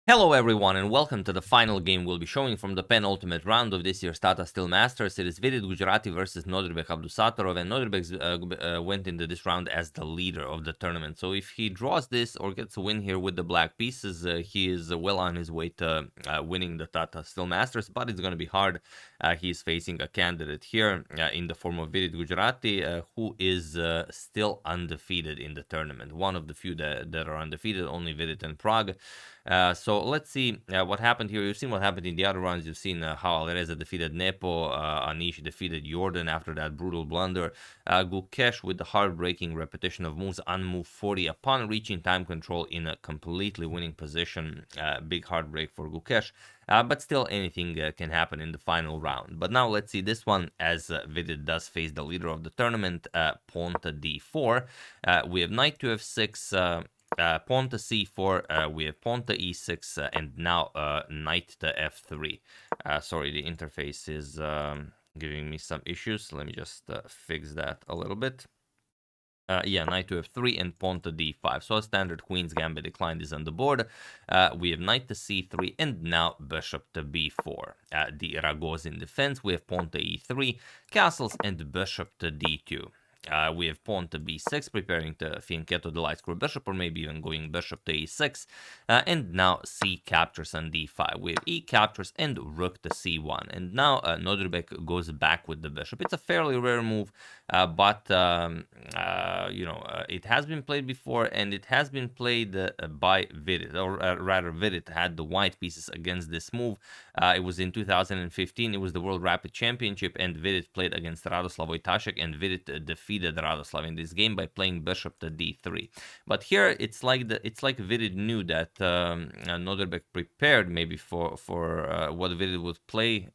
Hello everyone and welcome to the final game we'll be showing from the penultimate round of this year's Tata Steel Masters. It is Vidit Gujrathi versus Nodirbek Abdusattorov, and Nodirbek went into this round as the leader of the tournament. So if he draws this or gets a win here with the black pieces, he is well on his way to winning the Tata Steel Masters, but it's going to be hard. He's facing a candidate here in the form of Vidit Gujrathi, who is still undefeated in the tournament. One of the few that are undefeated, only Vidit and Prague. So let's see what happened here. You've seen what happened in the other rounds. You've seen how Alireza defeated Nepo, Anish defeated Jordan after that brutal blunder. Gukesh with the heartbreaking repetition of moves on move 40 upon reaching time control in a completely winning position. Big heartbreak for Gukesh. But still, anything can happen in the final round. But now let's see this one, as Vidit does face the leader of the tournament, pawn to d4. We have knight to f6, pawn to c4, we have pawn to e6, and now knight to f3. Sorry, the interface is giving me some issues. Let me just fix that a little bit. Yeah, knight to f3 and pawn to d5. So a standard queen's gambit declined is on the board. We have knight to c3 and now bishop to b4. The Ragozin defense, we have pawn to e3, castles, and bishop to d2. We have pawn to b6, preparing to fianchetto the light square bishop, or maybe even going bishop to e6. And now c captures on d5. We have e captures and rook to c1. And now Nodirbek goes back with the bishop. It's a fairly rare move, but it has been played before, and it has been played by Vidit, or rather Vidit had the white pieces against this move. It was in 2015. It was the World Rapid Championship, and Vidit played against Radoslav Wojtaszek, and Vidit defeated Radoslav in this game by playing bishop to d3. But here it's like Vidit knew that Nodirbek prepared maybe for what Vidit would play,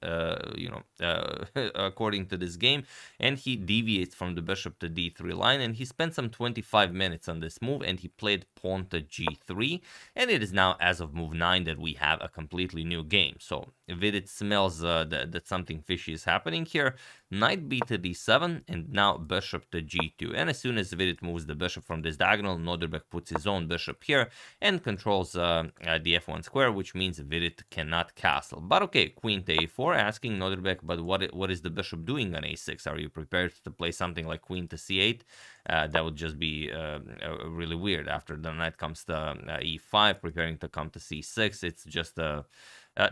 according to this game, and he deviates from the bishop to d3 line, and he spent some 25 minutes on this move, and he played pawn to g3, and it is now, as of move 9, that we have a completely new game. So Vidit smells that something fishy is happening here. Knight b to d7, and now bishop to g2. And as soon as Vidit moves the bishop from this diagonal, Nodirbek puts his own bishop here and controls the f1 square, which means Vidit cannot castle. But okay, queen to a4, asking Nodirbek, but what is the bishop doing on a6? Are you prepared to play something like queen to c8? That would just be really weird. After the knight comes to e5, preparing to come to c6, it's just a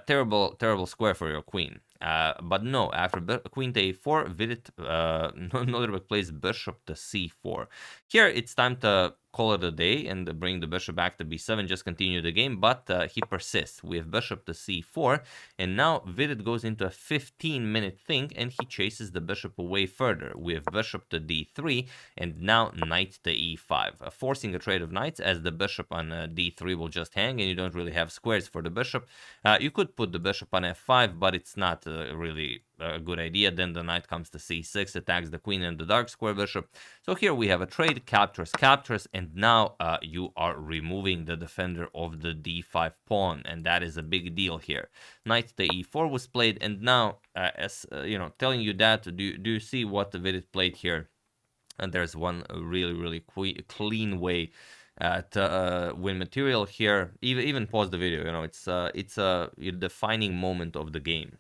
terrible square for your queen. But no, after queen to a4, Vidit Nodirbek plays bishop to c4. Here it's time to call it a day and bring the bishop back to b7, just continue the game, but he persists. We have bishop to c4, and now Vidit goes into a 15-minute thing, and he chases the bishop away further. We have bishop to d3, and now knight to e5, forcing a trade of knights, as the bishop on d3 will just hang, and you don't really have squares for the bishop. You could put the bishop on f5, but it's not really a good idea. Then the knight comes to c6, attacks the queen and the dark square bishop. So here we have a trade, captures, and now you are removing the defender of the d5 pawn, and that is a big deal here. Knight to e4 was played, and now, telling you that, do you see what Vidit played here? And there's one really clean way to win material here. Even pause the video. It's a defining moment of the game.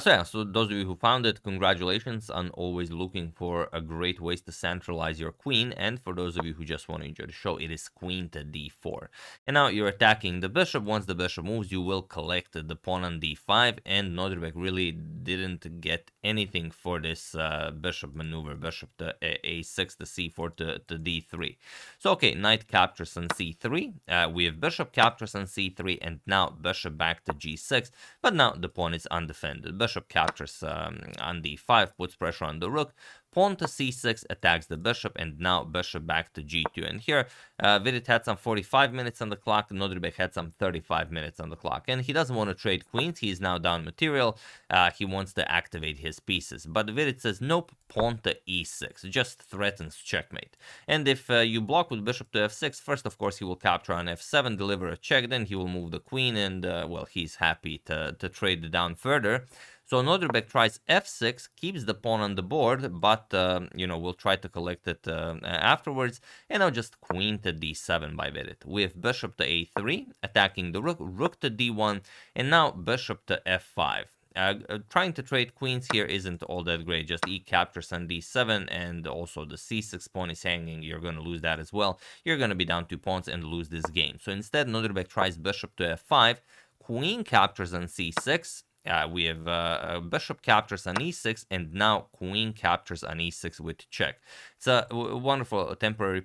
So those of you who found it, congratulations on always looking for a great ways to centralize your queen. And for those of you who just want to enjoy the show, it is queen to d4. And now you're attacking the bishop. Once the bishop moves, you will collect the pawn on d5. And Nodirbek really didn't get anything for this bishop maneuver. Bishop to a6 to c4 to d3. So okay, knight captures on c3. We have bishop captures on c3, and now bishop back to g6. But now the pawn is undefended. Bishop captures on d5, puts pressure on the rook. Pawn to c6 attacks the bishop, and now bishop back to g2. And here, Vidit had some 45 minutes on the clock, and Nodirbek had some 35 minutes on the clock. And he doesn't want to trade queens. He is now down material. He wants to activate his pieces. But Vidit says, nope, pawn to e6. Just threatens checkmate. And if you block with bishop to f6, first, of course, he will capture on f7, deliver a check. Then he will move the queen, and, well, he's happy to trade down further. So Nodirbek tries f6, keeps the pawn on the board, but, we'll try to collect it afterwards. And now just queen to d7 by Vidit. We have bishop to a3, attacking the rook, rook to d1, and now bishop to f5. Trying to trade queens here isn't all that great. Just e captures on d7, and also the c6 pawn is hanging. You're going to lose that as well. You're going to be down 2 pawns and lose this game. So instead, Nodirbek tries bishop to f5, queen captures on c6. We have bishop captures on e6, and now queen captures on e6 with check. It's a wonderful temporary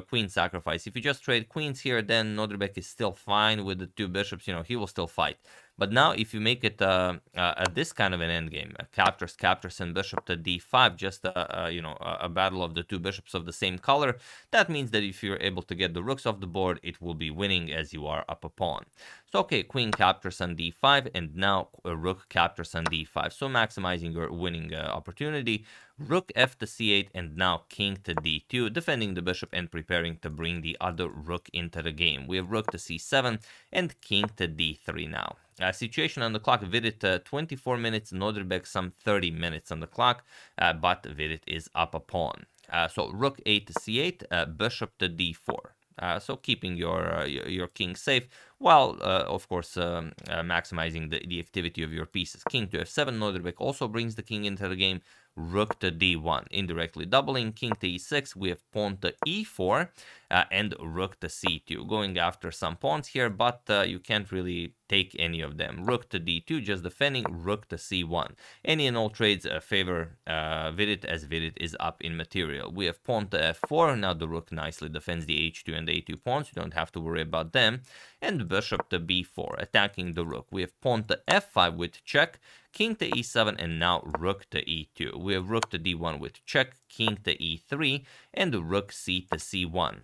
queen sacrifice. If you just trade queens here, then Nodirbek is still fine with the 2 bishops. He will still fight. But now, if you make it this kind of an endgame, captures, and bishop to d5, just a battle of the 2 bishops of the same color, that means that if you're able to get the rooks off the board, it will be winning as you are up a pawn. So, okay, queen captures on d5, and now rook captures on d5. So, maximizing your winning opportunity. Rook f to c8, and now king to d2, defending the bishop and preparing to bring the other rook into the game. We have rook to c7 and king to d3 now. Situation on the clock, Vidit 24 minutes, Nodirbek some 30 minutes on the clock, but Vidit is up a pawn. So rook a to c8, bishop to d4. So keeping your king safe, while of course maximizing the activity of your pieces. King to f7, Nodirbek also brings the king into the game. Rook to d1, indirectly doubling. King to e6, we have pawn to e4, and rook to c2. Going after some pawns here, but you can't really take any of them. Rook to d2, just defending. Rook to c1. Any and all trades favor Vidit, as Vidit is up in material. We have pawn to f4. Now the rook nicely defends the h2 and a2 pawns. You don't have to worry about them. And bishop to b4, attacking the rook. We have pawn to f5 with check. King to e7, and now rook to e2. We have rook to d1 with check, king to e3, and rook c to c1.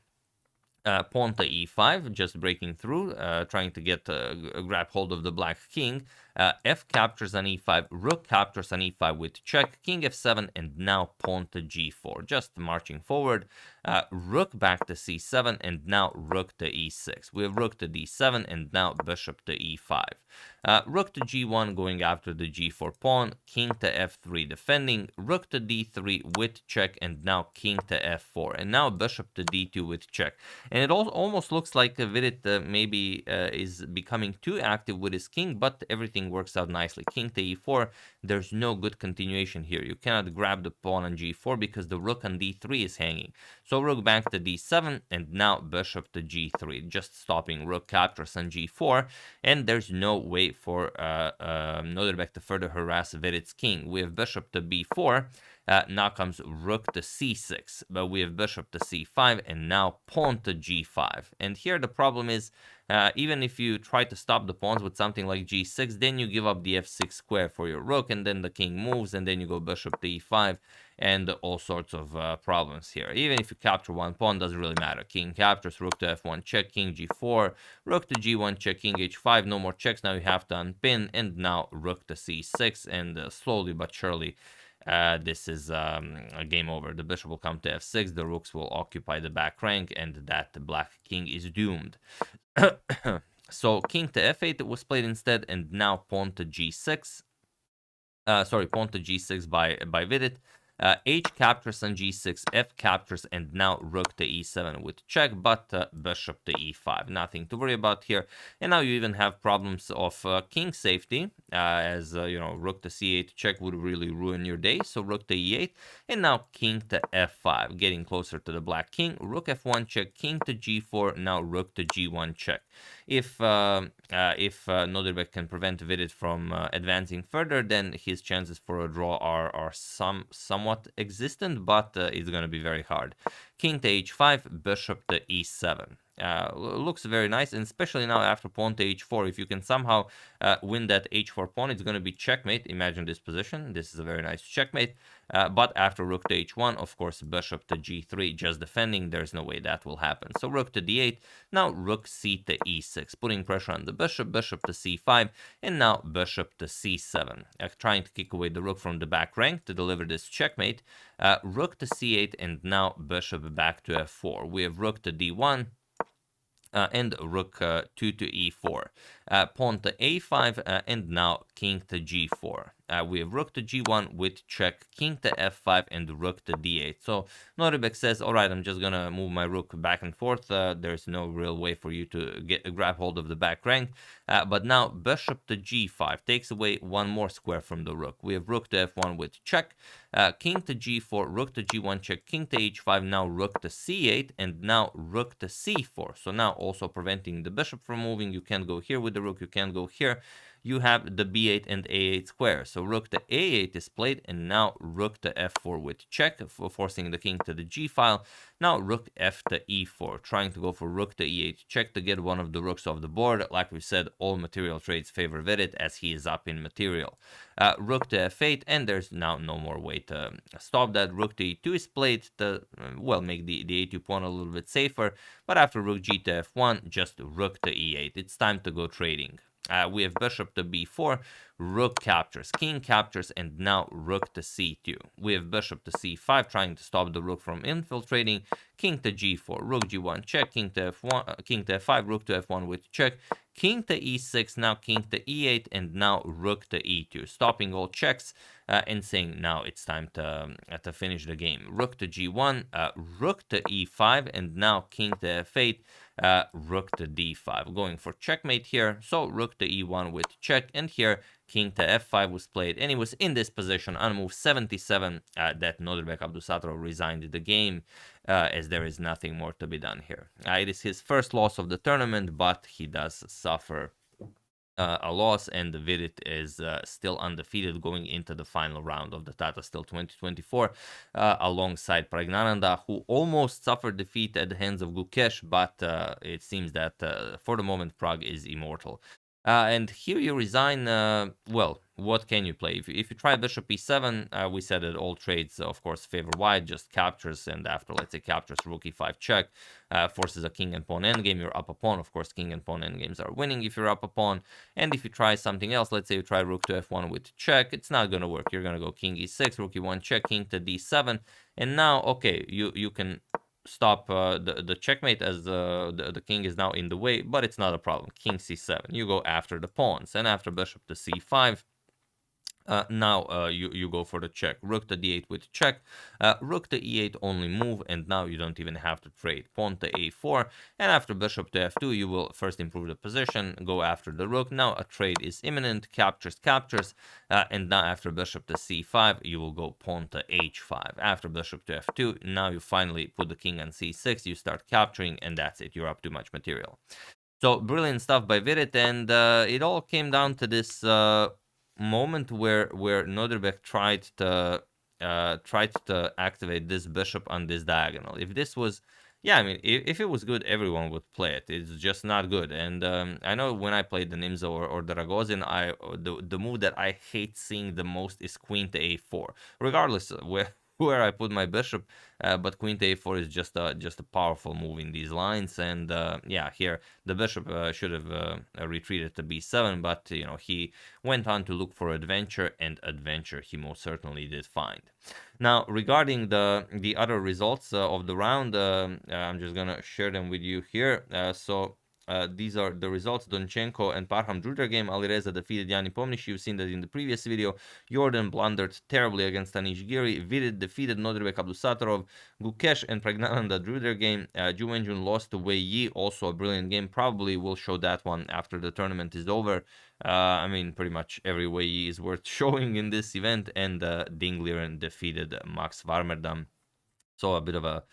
Pawn to e5, just breaking through, trying to get grab hold of the black king. F captures on e5, rook captures on e5 with check, king f7, and now pawn to g4. Just marching forward. Rook back to c7, and now rook to e6. We have rook to d7, and now bishop to e5. Rook to g1, going after the g4 pawn, king to f3 defending, rook to d3 with check, and now king to f4, and now bishop to d2 with check. And it almost looks like Vidit maybe is becoming too active with his king, but everything works out nicely. King to e4, there's no good continuation here. You cannot grab the pawn on g4 because the rook on d3 is hanging. So rook back to d7, and now bishop to g3, just stopping rook captures on g4, and there's no way for Nodirbek to further harass Vidit's king. We have bishop to b4, now comes rook to c6, but we have bishop to c5, and now pawn to g5. And here the problem is, even if you try to stop the pawns with something like g6, then you give up the f6 square for your rook, and then the king moves, and then you go bishop to e5, and all sorts of problems here. Even if you capture one pawn, doesn't really matter. King captures, rook to f1 check, king g4, rook to g1 check, king h5, no more checks. Now you have to unpin, and now rook to c6, and slowly but surely this is a game over. The bishop will come to f6, the rooks will occupy the back rank, and that black king is doomed. So king to f8 was played instead, and now pawn to g6. Pawn to g6 by Vidit. H captures on g6, f captures, and now rook to e7 with check, but bishop to e5. Nothing to worry about here. And now you even have problems of king safety, as rook to c8 check would really ruin your day. So rook to e8, and now king to f5, getting closer to the black king. Rook f1 check, king to g4, now rook to g1 check. If Nodirbek can prevent Vidit from advancing further, then his chances for a draw are somewhat existent, but it's going to be very hard. King to h5, bishop to e7. Looks very nice, and especially now after pawn to h4, if you can somehow win that h4 pawn, it's going to be checkmate. Imagine this position. This is a very nice checkmate. But after rook to h1, of course, bishop to g3, just defending, there's no way that will happen. So rook to d8, now rook c to e6, putting pressure on the bishop, bishop to c5, and now bishop to c7, trying to kick away the rook from the back rank to deliver this checkmate. Rook to c8, and now bishop back to f4. We have rook to d1, and rook 2 to e4, pawn to a5, and now king to g4. we have rook to g1 with check, king to f5, and rook to d8. So Nodirbek says, all right, I'm just gonna move my rook back and forth. There's no real way for you to grab hold of the back rank. But now bishop to g5 takes away one more square from the rook. We have rook to f1 with check, king to g4, rook to g1 check, king to h5, now rook to c8, and now rook to c4. So now also preventing the bishop from moving. You can't go here with the rook, you can't go here. You have the b8 and a8 square. So rook to a8 is played, and now rook to f4 with check, forcing the king to the g file. Now rook f to e4, trying to go for rook to e8 check to get one of the rooks off the board. Like we said, all material trades favor Vidit as he is up in material. Rook to f8, and there's now no more way to stop that. Rook to e2 is played to, well, make the a2 pawn a little bit safer. But after rook g to f1, just rook to e8. It's time to go trading. We have bishop to b4, rook captures, king captures, and now rook to c2. We have bishop to c5, trying to stop the rook from infiltrating, king to g4, rook g1 check, king to f1, king to f5, rook to f1 with check, king to e6, now king to e8, and now rook to e2, stopping all checks and saying now it's time to finish the game. Rook to g1, rook to e5, and now king to f8, rook to d5, going for checkmate here. So rook to e1 with check, and here king to f5 was played, and it was in this position on move 77 that Nodirbek Abdusattorov resigned the game, as there is nothing more to be done here. It is his first loss of the tournament, but he does suffer a loss, and Vidit is still undefeated going into the final round of the Tata Still 2024, alongside Pragnananda, who almost suffered defeat at the hands of Gukesh, but it seems that for the moment Prag is immortal. And here you resign, well, what can you play? If you try bishop e7, we said that all trades, of course, favor white, just captures, and after, let's say, captures, rook e5 check, forces a king and pawn endgame, you're up a pawn. Of course, king and pawn endgames are winning if you're up a pawn. And if you try something else, let's say you try rook to f1 with check, it's not going to work. You're going to go king e6, rook e1 check, king to d7, and now, okay, you can stop the checkmate as the king is now in the way, but it's not a problem. King c7, you go after the pawns, and after bishop to c5, now you go for the check. Rook to d8 with check, rook to e8 only move, and now you don't even have to trade. Pawn to a4, and after bishop to f2, you will first improve the position, go after the rook. Now a trade is imminent, captures, and now after bishop to c5, you will go pawn to h5. After bishop to f2, now you finally put the king on c6, you start capturing, and that's it, you're up too much material. So brilliant stuff by Vidit, and it all came down to this moment where Nodirbek tried to activate this bishop on this diagonal. If this was, yeah, I mean, if it was good, everyone would play it. It's just not good. And I know when I played the Nimzo or the Ragozin, the move that I hate seeing the most is queen to a4, regardless of where I put my bishop. But queen to a4 is just a powerful move in these lines. And yeah, here the bishop should have retreated to b7, but you know, he went on to look for adventure, and adventure he most certainly did find. Now, regarding the other results of the round, I'm just gonna share them with you here. These are the results. Donchenko and Parham drew their game. Alireza defeated Yanni Pomnish. You've seen that in the previous video. Jordan blundered terribly against Anish Giri. Vidit defeated Nodirbek Abdusattorov. Gukesh and Pragnananda drew their game. Ju Wenjun lost to Wei Yi. Also a brilliant game. Probably will show that one after the tournament is over. I mean, pretty much every Wei Yi is worth showing in this event. And Ding Liren defeated Max Warmerdam. So a bit of a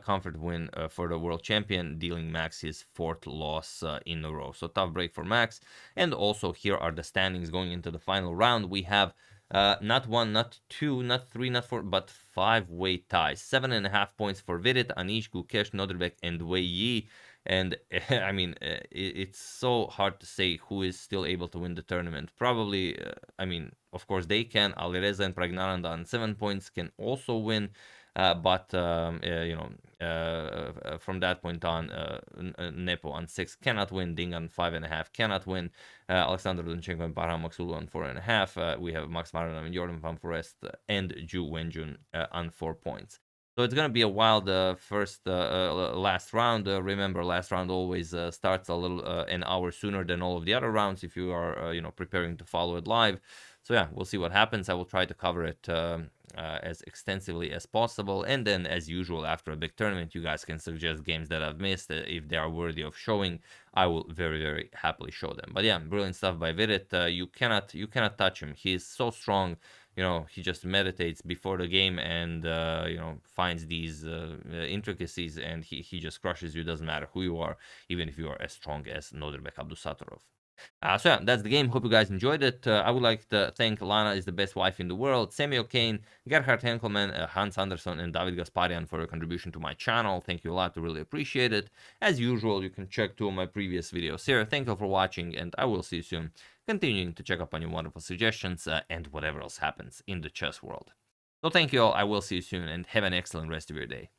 comfort win for the world champion, dealing Max his fourth loss in a row. So tough break for Max. And also here are the standings going into the final round. We have not one, not two, not three, not four, but 5-way ties. 7.5 points for Vidit, Anish, Gukesh, Nodirbek, and Wei Yi. And I mean, it's so hard to say who is still able to win the tournament. Probably, I mean, of course they can. Alireza and Pragnananda on 7 points can also win. But you know, from that point on, Nepo on 6 cannot win. Ding on 5.5 cannot win. Alexander Donchenko and Parham Maksulu on 4.5. We have Max Maranov and Jordan Van Forest and Ju Wenjun on 4 points. So it's gonna be a wild last round. Remember, last round always starts a little an hour sooner than all of the other rounds if you are you know, preparing to follow it live. So yeah, we'll see what happens. I will try to cover it as extensively as possible. And then, as usual, after a big tournament, you guys can suggest games that I've missed. If they are worthy of showing, I will very, very happily show them. But yeah, brilliant stuff by Vidit. You cannot touch him. He is so strong. He just meditates before the game and finds these intricacies, and he just crushes you. Doesn't matter who you are, even if you are as strong as Nodirbek Abdusattorov. So yeah, that's the game. Hope you guys enjoyed it. I would like to thank Lana is the best wife in the world, Samuel Kane, Gerhard Henkelman, Hans Anderson, and David Gasparian for your contribution to my channel. Thank you a lot. I really appreciate it. As usual, you can check two of my previous videos here. Thank you for watching, and I will see you soon. Continuing to check up on your wonderful suggestions and whatever else happens in the chess world. So thank you all. I will see you soon, and have an excellent rest of your day.